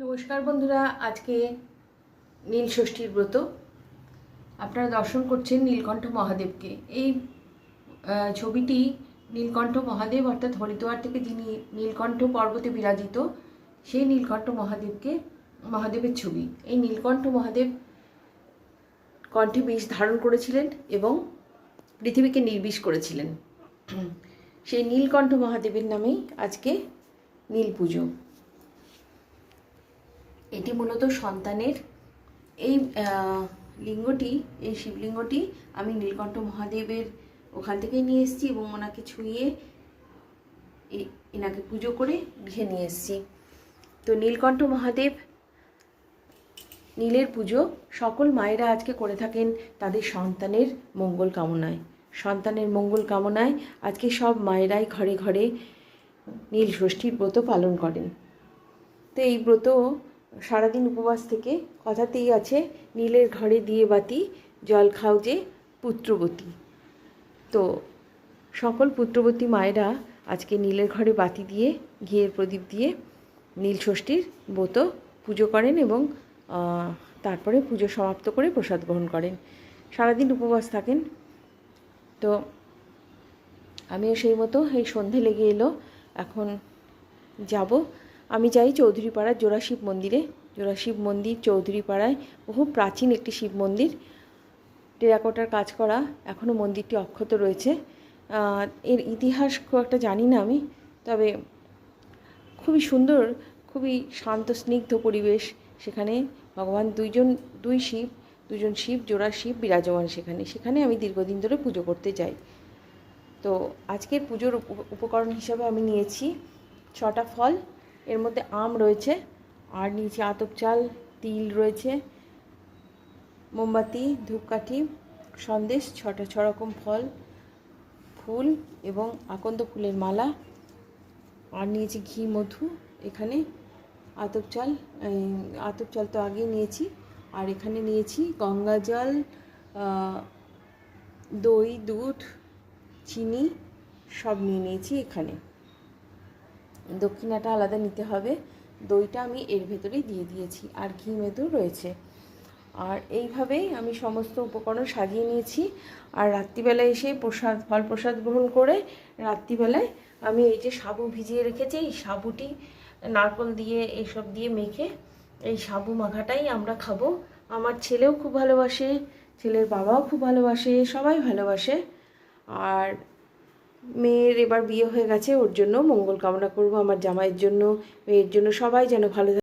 নমস্কার বন্ধুরা, আজকে নীল ষষ্ঠীর ব্রত। আপনারা দর্শন করছেন নীলকণ্ঠ মহাদেবকে। এই ছবিটি নীলকণ্ঠ মহাদেব অর্থাৎ হরিদ্বার থেকে যিনি নীলকণ্ঠ পর্বতে বিরাজিত সেই নীলকণ্ঠ মহাদেবের ছবি। এই নীলকণ্ঠ মহাদেব কণ্ঠে বিষ ধারণ করেছিলেন এবং পৃথিবীকে নির্বিষ করেছিলেন। সেই নীলকণ্ঠ মহাদেবের নামেই আজকে নীল পুজো। এটি মূলত সন্তানের এই লিঙ্গটি, এই শিবলিঙ্গটি আমি নীলকণ্ঠ মহাদেবের ওখান থেকেই নিয়ে এসেছি এবং ওনাকে ছুঁয়ে এনাকে পুজো করে গৃহে নিয়ে এসেছি। তো নীলকণ্ঠ মহাদেব, নীলের পুজো সকল মায়েরা আজকে করে থাকেন তাদের সন্তানের মঙ্গল কামনায়। সন্তানের মঙ্গল কামনায় আজকে সব মায়েরাই ঘরে ঘরে নীল ষষ্ঠীর ব্রত পালন করেন। তো এই ব্রত সারাদিন উপবাস থেকে কথাতেই আছে, নীলের ঘরে দিয়ে বাতি জল খাও যে পুত্রবতী। তো সকল পুত্রবতী মায়েরা আজকে নীলের ঘরে বাতি দিয়ে, ঘিয়ের প্রদীপ দিয়ে নীল ষষ্ঠীর ব্রত পুজো করেন এবং তারপরে পুজো সমাপ্ত করে প্রসাদ গ্রহণ করেন। সারাদিন উপবাস থাকেন। তো আমিও সেই মতো এই সন্ধে লেগে এলো, এখন যাব। আমি যাই চৌধুরীপাড়ার জোড়া শিব মন্দিরে। জোড়া শিব মন্দির চৌধুরীপাড়ায় বহু প্রাচীন একটি শিব মন্দির, টেরাকোটার কাজ করা, এখনও মন্দিরটি অক্ষত রয়েছে। এর ইতিহাস খুব একটা জানি না আমি, তবে খুবই সুন্দর, খুবই শান্ত স্নিগ্ধ পরিবেশ। সেখানে ভগবান দুজন শিব জোড়া শিব বিরাজমান সেখানে আমি দীর্ঘদিন ধরে পুজো করতে যাই। তো আজকের পুজোর উপকরণ হিসাবে আমি নিয়েছি 6টা ফল। এর মধ্যে আম রয়েছে, আর নিচে আতপ চাল, তিল রয়েছে, মোমবাতি, ধূপকাঠি, সন্দেশ, 6 রকম ফল, ফুল এবং আকন্দ ফুলের মালা, আর নিয়েছি ঘি, মধু। এখানে আতপ চাল তো আগেই নিয়েছি, আর এখানে নিয়েছি গঙ্গা জল, দই, দুধ, চিনি সব নিয়ে নিয়েছি। এখানে দক্ষিণাটা আলাদা নিতে হবে, দইটা আমি এর ভেতরেই দিয়ে দিয়েছি, আর ঘি মেদু রয়েছে। আর এইভাবেই আমি সমস্ত উপকরণ সাজিয়ে নিয়েছি। আর রাত্রিবেলায় এসে ফল প্রসাদ গ্রহণ করে রাত্রিবেলায় আমি এই যে সাবু ভিজিয়ে রেখেছি, এই সাবুটি নারকোল দিয়ে এইসব দিয়ে মেখে এই সাবু মাখাটাই আমরা খাবো। আমার ছেলেও খুব ভালোবাসে, ছেলের বাবাও খুব ভালোবাসে, সবাই ভালোবাসে। আর মেয়ের এবার বিয়ে হয়ে গেছে, ওর জন্য মঙ্গল কামনা করব, আমার জামাইয়ের জন্য, মেয়ের জন্য, সবাই যেন ভালো